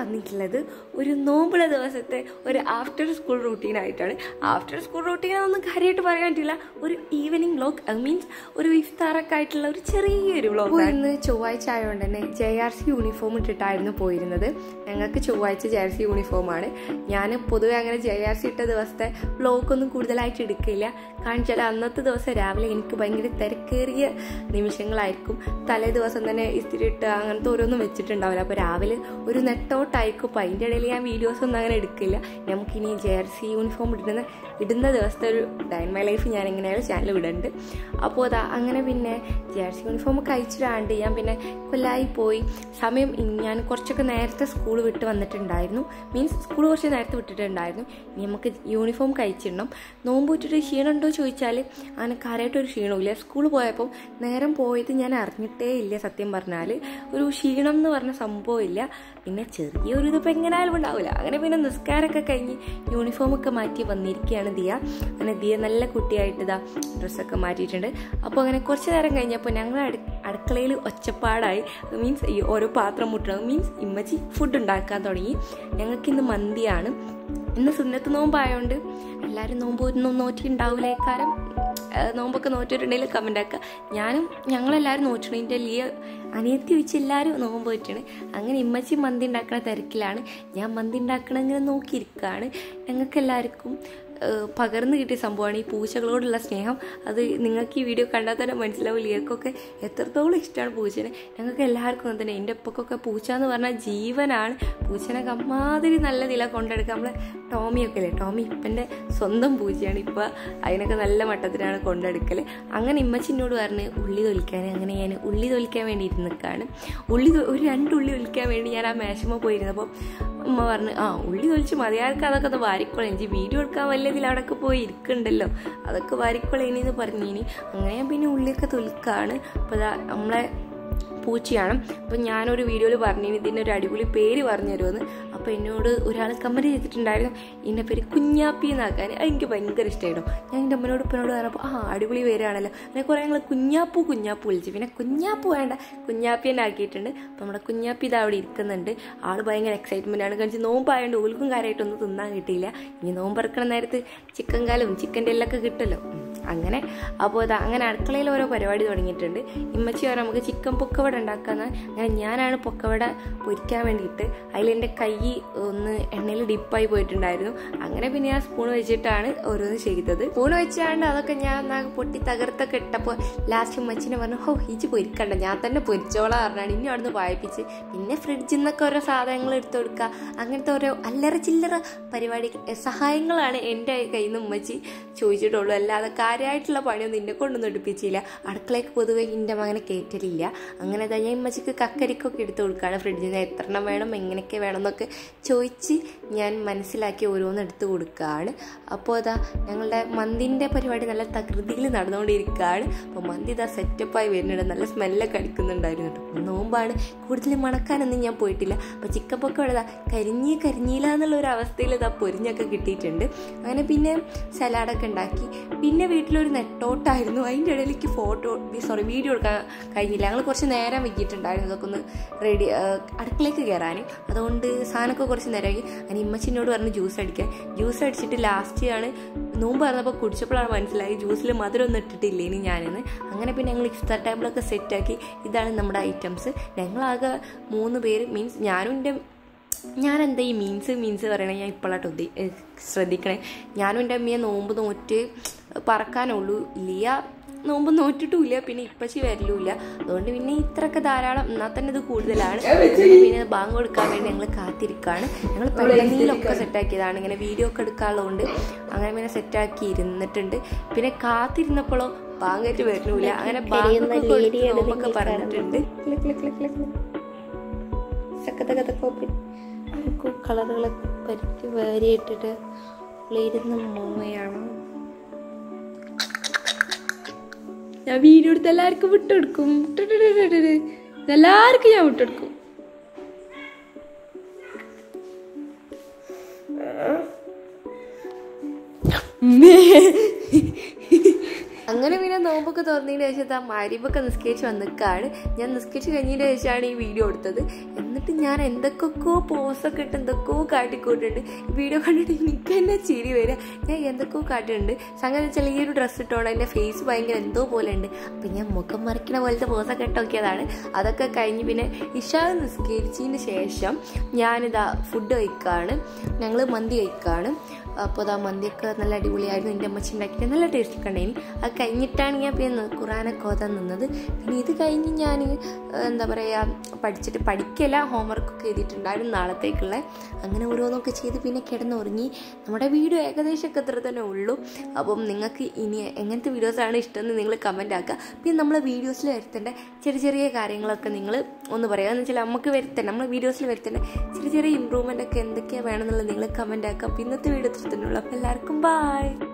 വന്നിട്ടുള്ളത് ഒരു നോമ്പുള്ള ദിവസത്തെ ഒരു ആഫ്റ്റർ സ്കൂൾ റൂട്ടീനായിട്ടാണ്. ആഫ്റ്റർ സ്കൂൾ റൂട്ടീനൊന്നും കാര്യമായിട്ട് പറയാൻ പറ്റില്ല, ഒരു ഈവനിങ് വ്ലോഗ്, മീൻസ് ഒരു ഇഫ്താറൊക്കെ ആയിട്ടുള്ള ഒരു ചെറിയൊരു വ്ലോഗ്. ഇന്ന് ചൊവ്വാഴ്ച ആയതുകൊണ്ട് തന്നെ JRC യൂണിഫോം ഇട്ടിട്ടായിരുന്നു പോയിരുന്നത്. ഞങ്ങൾക്ക് ചൊവ്വാഴ്ച JRC യൂണിഫോമാണ്. ഞാൻ പൊതുവെ അങ്ങനെ JRC ഇട്ട ദിവസത്തെ വ്ലോഗൊന്നും കൂടുതലായിട്ട് എടുക്കില്ല. കാരണം വെച്ചാൽ അന്നത്തെ ദിവസം രാവിലെ എനിക്ക് ഭയങ്കര തിരക്കേറിയ നിമിഷങ്ങളായിരിക്കും. തലേ ദിവസം തന്നെ ഇസ്തിരി ഇട്ട് അങ്ങനത്തെ ഓരോന്നും വെച്ചിട്ടുണ്ടാവില്ല. അപ്പോൾ രാവിലെ ഒരു നെട്ടോട്ടായിരിക്കും. അപ്പോൾ അതിൻ്റെ ഇടയിൽ ഞാൻ വീഡിയോസൊന്നും അങ്ങനെ എടുക്കില്ല. നമുക്കിനി JRC യൂണിഫോം ഇടുന്ന ദിവസത്തെ ഒരു ഡേ ഇൻ മൈ ലൈഫ് ഞാൻ എങ്ങനെയായാലും ചാനൽ വിടുന്നുണ്ട്. അപ്പോൾ അതാ അങ്ങനെ പിന്നെ JRC യൂണിഫോം കഴിച്ചിടാണ്ട് ഞാൻ പിന്നെ കൊല്ലായി പോയി. സമയം ഞാൻ കുറച്ചൊക്കെ നേരത്തെ സ്കൂൾ വിട്ട് വന്നിട്ടുണ്ടായിരുന്നു. മീൻസ് സ്കൂൾ കുറച്ച് നേരത്തെ വിട്ടിട്ടുണ്ടായിരുന്നു. ഇനി നമുക്ക് യൂണിഫോം കഴിച്ചിടണം. നോമ്പ് വിട്ടിട്ട് ക്ഷീണമുണ്ടോ ചോദിച്ചാൽ അങ്ങനെ കാര്യമായിട്ടൊരു ക്ഷീണമില്ല. സ്കൂൾ പോയപ്പോൾ നേരം പോയത് ഞാൻ അറിഞ്ഞിട്ടേ ഇല്ല. സത്യം പറഞ്ഞാൽ ഒരു ക്ഷീണം എന്ന് പറഞ്ഞ സംഭവമില്ല. പിന്നെ ചെറിയൊരു ഇതിപ്പോൾ എങ്ങനെയായാലും ഉണ്ടാവില്ല. അങ്ങനെ പിന്നെ നിസ്കാരമൊക്കെ കഴിഞ്ഞ് യൂണിഫോമൊക്കെ മാറ്റി വന്നിരിക്കുകയാണ് ദിയ. അങ്ങനെ ദിയ നല്ല കുട്ടിയായിട്ട് ഇതാ ഡ്രസ്സൊക്കെ മാറ്റിയിട്ടുണ്ട്. അപ്പോൾ അങ്ങനെ കുറച്ച് നേരം കഴിഞ്ഞപ്പോൾ ഞങ്ങൾ അടുക്കളയിൽ ഒച്ചപ്പാടായി. മീൻസ് ഈ ഓരോ പാത്രം മുട്ടണം. മീൻസ് ഇമ്മച്ചി ഫുഡ് ഉണ്ടാക്കാൻ തുടങ്ങി. ഞങ്ങൾക്കിന്ന് മന്തിയാണ്. ഇന്ന് സുന്നത്ത് നോമ്പായതുകൊണ്ട് എല്ലാവരും നോമ്പ് ഒന്നും നോറ്റിട്ടുണ്ടാവില്ലേക്കാരം. നോമ്പൊക്കെ നോറ്റിട്ടുണ്ടെങ്കിൽ കമൻ്റ് ആക്കുക. ഞങ്ങളെല്ലാവരും നോറ്റിട്ടുണ്ട്. അനിയത്തി വെച്ച് എല്ലാവരും നോമ്പ് പോയിട്ടാണ്. അങ്ങനെ ഇമ്മച്ചി മന്തി ഉണ്ടാക്കണ തിരക്കിലാണ്. ഞാൻ മന്തി ഉണ്ടാക്കണമെങ്കിൽ നോക്കിയിരിക്കുകയാണ്. ഞങ്ങൾക്ക് എല്ലാവർക്കും പകർന്നു കിട്ടിയ സംഭവമാണ് ഈ പൂച്ചകളോടുള്ള സ്നേഹം. അത് നിങ്ങൾക്ക് ഈ വീഡിയോ കണ്ടാൽ തന്നെ മനസ്സിലാവും ലിയക്കൊക്കെ എത്രത്തോളം ഇഷ്ടമാണ് പൂച്ചനെ. ഞങ്ങൾക്ക് എല്ലാവർക്കും തന്നെ. എൻ്റെ ഉപ്പക്കൊക്കെ പൂച്ച എന്ന് പറഞ്ഞാൽ ജീവനാണ്. പൂച്ചനൊക്കെ അമ്മാതിരി നല്ലതില്ല കൊണ്ടെടുക്കുക. നമ്മളെ ടോമിയൊക്കെ അല്ലേ, ടോമി ഇപ്പൻ്റെ സ്വന്തം പൂച്ചയാണ്. ഇപ്പോൾ അതിനൊക്കെ നല്ല മട്ടത്തിലാണ് കൊണ്ടെടുക്കൽ. അങ്ങനെ ഇമ്മച്ചിനോട് പറഞ്ഞ് ഉള്ളി തൊലിക്കാൻ. അങ്ങനെ ഞാൻ ഉള്ളി തൊലിക്കാൻ വേണ്ടി നിൽക്കുകയാണ്. ഒരു 2 ഉള്ളി തൊലിക്കാൻ വേണ്ടി ഞാൻ ആ മേശമ്മ പോയിരുന്നപ്പോൾ ഉമ്മ പറഞ്ഞ് ഉള്ളി തൊലിച്ച് മതിയാർക്ക് അതൊക്കെ ഒന്ന് വാരിക്കോളെ, എനിക്ക് വീഡിയോ എടുക്കാൻ വല്ലതിൽ അവിടെയൊക്കെ പോയി ഇരിക്കുന്നുണ്ടല്ലോ, അതൊക്കെ വാരിക്കോളേനിന്ന് പറഞ്ഞിനി. അങ്ങനെ ഞാൻ പിന്നെ ഉള്ളിയൊക്കെ തൊലിക്കാണ്. അപ്പോൾ നമ്മളെ പൂച്ചയാണ്. അപ്പം ഞാനൊരു വീഡിയോയിൽ പറഞ്ഞിനി ഇതിൻ്റെ ഒരു അടിപൊളി പേര് പറഞ്ഞു തരുമെന്ന്. അപ്പോൾ എന്നോട് ഒരാൾ കമൻറ്റ് ചെയ്തിട്ടുണ്ടായിരുന്നു ഇതിൻ്റെ പേര് കുഞ്ഞാപ്പി എന്നാക്കാൻ. എനിക്ക് ഭയങ്കര ഇഷ്ടമായിട്ടോ. ഞാൻ എൻ്റെ അമ്മനോട് ഇപ്പനോട് പറഞ്ഞപ്പോൾ അടിപൊളി പേരാണല്ലോ. അങ്ങനെ കുറേ ഞങ്ങൾ കുഞ്ഞാപ്പു വിളിച്ചു. പിന്നെ കുഞ്ഞാപ്പു വേണ്ട, കുഞ്ഞാപ്പി തന്നെ ആക്കിയിട്ടുണ്ട്. അപ്പം നമ്മുടെ കുഞ്ഞാപ്പി ഇത് അവിടെ ഇരിക്കുന്നുണ്ട്. ആൾ ഭയങ്കര എക്സൈറ്റ്മെൻ്റ് ആണ്. കാരണം നോമ്പായതുകൊണ്ട് ഓൽക്കും കാര്യമായിട്ടൊന്നും തിന്നാൻ കിട്ടിയില്ല. ഇനി നോമ്പറക്കണ നേരത്ത് ചിക്കൻ കാലും ചിക്കൻ്റെ എല്ലൊക്കെ കിട്ടുമല്ലോ അങ്ങനെ. അപ്പോൾ അങ്ങനെ അടുക്കളയിൽ ഓരോ പരിപാടി തുടങ്ങിയിട്ടുണ്ട്. ഇമ്മച്ചി പറഞ്ഞാൽ നമുക്ക് ചിക്കൻ പൊക്കവട ഉണ്ടാക്കാന്ന്. അങ്ങനെ ഞാനാണ് പൊക്കവട പൊരിക്കാൻ വേണ്ടിയിട്ട്. അതിലെൻ്റെ കൈ ഒന്ന് എണ്ണയിൽ ഡിപ്പായി പോയിട്ടുണ്ടായിരുന്നു. അങ്ങനെ പിന്നെ ഞാൻ സ്പൂൺ വെച്ചിട്ടാണ് ഓരോന്ന് ചെയ്തത്. സ്പൂൺ വെച്ചാണ്ട് അതൊക്കെ ഞാൻ പൊട്ടി തകർത്തൊക്കെ ഇട്ടപ്പോൾ ലാസ്റ്റ് ഇമ്മച്ചിനെ പറഞ്ഞു ഇച്ചി പൊരിക്കണ്ട, ഞാൻ തന്നെ പൊരിച്ചോളാം പറഞ്ഞാണ്. ഇനി അവിടെ നിന്ന് വായിപ്പിച്ച് പിന്നെ ഫ്രിഡ്ജിൽ നിന്നൊക്കെ ഓരോ സാധനങ്ങൾ എടുത്തു കൊടുക്കുക. അങ്ങനത്തെ ഓരോ അല്ലറ ചില്ലറ പരിപാടി സഹായങ്ങളാണ് എൻ്റെ കയ്യിൽ നിന്ന് ഉമ്മച്ചി ചോദിച്ചിട്ടുള്ളൂ. അല്ലാതെ കാര്യമായിട്ടുള്ള പണിയൊന്നും എന്നെ കൊണ്ടൊന്നും എടുപ്പിച്ചില്ല. അടുക്കളയ്ക്ക് പൊതുവെ എൻ്റെ മകനെ കയറ്റലില്ല. അങ്ങനെ ഞാൻ ഇമ്മച്ചിക്ക് കക്കരിക്കൊക്കെ എടുത്ത് കൊടുക്കുകയാണ്. ഫ്രിഡ്ജിൽ നിന്ന് എത്ര എണ്ണം വേണം എങ്ങനെയൊക്കെ വേണം എന്നൊക്കെ ചോദിച്ച് ഞാൻ മനസ്സിലാക്കി ഓരോന്ന് എടുത്ത് കൊടുക്കുകയാണ്. അപ്പോൾ ഞങ്ങളുടെ മന്തിൻ്റെ പരിപാടി നല്ല തകൃതിയിൽ നടന്നുകൊണ്ടിരിക്കുകയാണ്. അപ്പോൾ മന്തി സെറ്റപ്പായി വരുന്നുണ്ട്. നല്ല സ്മെല്ലൊക്കെ അടിക്കുന്നുണ്ടായിരുന്നു കേട്ടോ. നോമ്പാണ്, കൂടുതൽ മണക്കാനൊന്നും ഞാൻ പോയിട്ടില്ല. അപ്പോൾ ചിക്കൻ പൊക്കെ ഇവിടെ കരിഞ്ഞില്ല എന്നുള്ള ഒരു അവസ്ഥയിൽ പൊരിഞ്ഞൊക്കെ കിട്ടിയിട്ടുണ്ട്. അങ്ങനെ പിന്നെ സലാഡൊക്കെ ഉണ്ടാക്കി. പിന്നെ വീട്ടിലൊരു നെട്ടോട്ടായിരുന്നു. അതിൻ്റെ ഇടയിലേക്ക് വീഡിയോ എടുക്കാൻ കഴിഞ്ഞില്ല. ഞങ്ങൾ കുറച്ച് നേരം വെക്കിയിട്ടുണ്ടായിരുന്നു ഇതൊക്കെ ഒന്ന് റെഡി അടുക്കളയ്ക്ക് കയറാൻ. അതുകൊണ്ട് സാധനമൊക്കെ കുറച്ച് നേരമായി. അതിന് ഇമ്മച്ചിനോട് പറഞ്ഞ് ജ്യൂസ് അടിക്കാൻ. ജ്യൂസ് അടിച്ചിട്ട് ലാസ്റ്റ് ആണ് നോമ്പ് പറഞ്ഞപ്പോൾ കുടിച്ചപ്പോഴാണ് മനസ്സിലായി ജ്യൂസിൽ മധുരം ഒന്നും ഇട്ടിട്ടില്ലേ ഇനി ഞാനെന്ന്. അങ്ങനെ പിന്നെ ഞങ്ങൾ ഇഫ്താർ ടേബിളൊക്കെ സെറ്റാക്കി. ഇതാണ് നമ്മുടെ ഐറ്റംസ്. ഞങ്ങളാകെ 3 പേര്. മീൻസ് ഞാനെന്താ ഈ മീൻസ് പറയണേ ഞാൻ ഇപ്പോഴാട്ടോ ശ്രദ്ധിക്കണേ. ഞാനും എൻ്റെ അമ്മയെ നോമ്പ് നോറ്റ് പറക്കാനുള്ളൂ. ലിയ നോമ്പ് നോറ്റിട്ടുമില്ല. പിന്നെ ഇപ്പച്ചി വരലുമില്ല. അതുകൊണ്ട് പിന്നെ ഇത്രയൊക്കെ ധാരാളം. എന്നാൽ തന്നെ ഇത് കൂടുതലാണ്. പിന്നെ ബാങ്ക് കൊടുക്കാൻ വേണ്ടി ഞങ്ങൾ കാത്തിരിക്കുകയാണ്. ഞങ്ങൾ പെട്ടെന്നിലൊക്കെ സെറ്റാക്കിയതാണ്. ഇങ്ങനെ വീഡിയോ ഒക്കെ എടുക്കാനുള്ളതുകൊണ്ട് അങ്ങനെ പിന്നെ സെറ്റാക്കി ഇരുന്നിട്ടുണ്ട്. പിന്നെ കാത്തിരുന്നപ്പോഴോ ബാങ്കേറ്റ് വരലുമില്ല. അങ്ങനെ ബാങ്കൊക്കെ പറഞ്ഞിട്ടുണ്ട്. കളറുകളൊക്കെ പറ്റി വാരിയിട്ടിട്ട് ഇരുന്ന് മൂവയാണ്. ഞാൻ വീഡിയോ എടുത്ത് എല്ലാവർക്കും വിട്ടുകൊടുക്കും. എല്ലാവർക്കും ഞാൻ വിട്ടുകൊടുക്കും. അങ്ങനെ പിന്നെ നോമ്പൊക്കെ തുറന്നതിന് ശേഷം ആ മരിപ്പൊക്കെ നിസ്കരിച്ച് വന്നിക്കാണ്. ഞാൻ നിസ്കരിച്ച് കഴിഞ്ഞതിന് ശേഷമാണ് ഈ വീഡിയോ എടുത്തത്. എന്നിട്ട് ഞാൻ എന്തൊക്കെയോ പോസൊക്കെ ഇട്ട് എന്തൊക്കെയോ കാട്ടിക്കൂട്ടുണ്ട്. വീഡിയോ കണ്ടിട്ട് എനിക്ക് തന്നെ ചിരി വരിക. ഞാൻ എന്തൊക്കെയോ കാട്ടിട്ടുണ്ട്. സംഗതി ചെറിയൊരു ഡ്രസ്സ് ഇട്ടോണ്ട് എൻ്റെ ഫേസ് ഭയങ്കര എന്തോ പോലെ ഉണ്ട്. അപ്പം ഞാൻ മുഖം മറിക്കണ പോലത്തെ പോസൊക്കെ ഇട്ടോക്കിയതാണ്. അതൊക്കെ കഴിഞ്ഞ് പിന്നെ ഇശാ നിസ്കരിച്ചതിന് ശേഷം ഞാനിതാ ഫുഡ് കഴിക്കുകയാണ്. ഞങ്ങൾ മന്തി കഴിക്കുകയാണ്. അപ്പോൾ ഇതാ മന്തിയൊക്കെ നല്ല അടിപൊളിയായിരുന്നു. എൻ്റെ അമ്മച്ചി ഉണ്ടാക്കിയിട്ട് നല്ല ടേസ്റ്റ് ഒക്കെ ഉണ്ടായിരുന്നു. അത് കഴിഞ്ഞിട്ടാണ് ഞാൻ പിന്നെ ഖുറാനൊക്കെ ഓതാൻ നിന്നത്. പിന്നെ ഇത് കഴിഞ്ഞ് ഞാൻ എന്താ പറയുക പഠിക്കല ഹോംവർക്കൊക്കെ എഴുതിയിട്ടുണ്ടായിരുന്നു നാളത്തേക്കുള്ള. അങ്ങനെ ഓരോന്നൊക്കെ ചെയ്ത് പിന്നെ കിടന്നുറങ്ങി. നമ്മുടെ വീഡിയോ ഏകദേശമൊക്കെ ഇത്ര തന്നെ ഉള്ളൂ. അപ്പം നിങ്ങൾക്ക് ഇനി എങ്ങനത്തെ വീഡിയോസാണ് ഇഷ്ടമെന്ന് നിങ്ങൾ കമൻറ്റ് ആക്കുക. പിന്നെ നമ്മളെ വീഡിയോസിൽ വരുത്തേണ്ട ചെറിയ കാര്യങ്ങളൊക്കെ നിങ്ങൾ ഒന്ന് പറയുക. എന്ന് വെച്ചാൽ നമുക്ക് വരുത്തേണ്ട നമ്മളെ വീഡിയോസിൽ വരുത്തേണ്ട ചെറിയ ഇമ്പ്രൂവ്മെൻ്റ് ഒക്കെ എന്തൊക്കെയാണ് വേണമെന്നുള്ളത് നിങ്ങൾ കമൻറ്റ് ആക്കുക. അപ്പോൾ ഇന്നത്തെ വീഡിയോ തന്നെയുള്ളൂ. അപ്പോൾ എല്ലാവർക്കും ബൈ.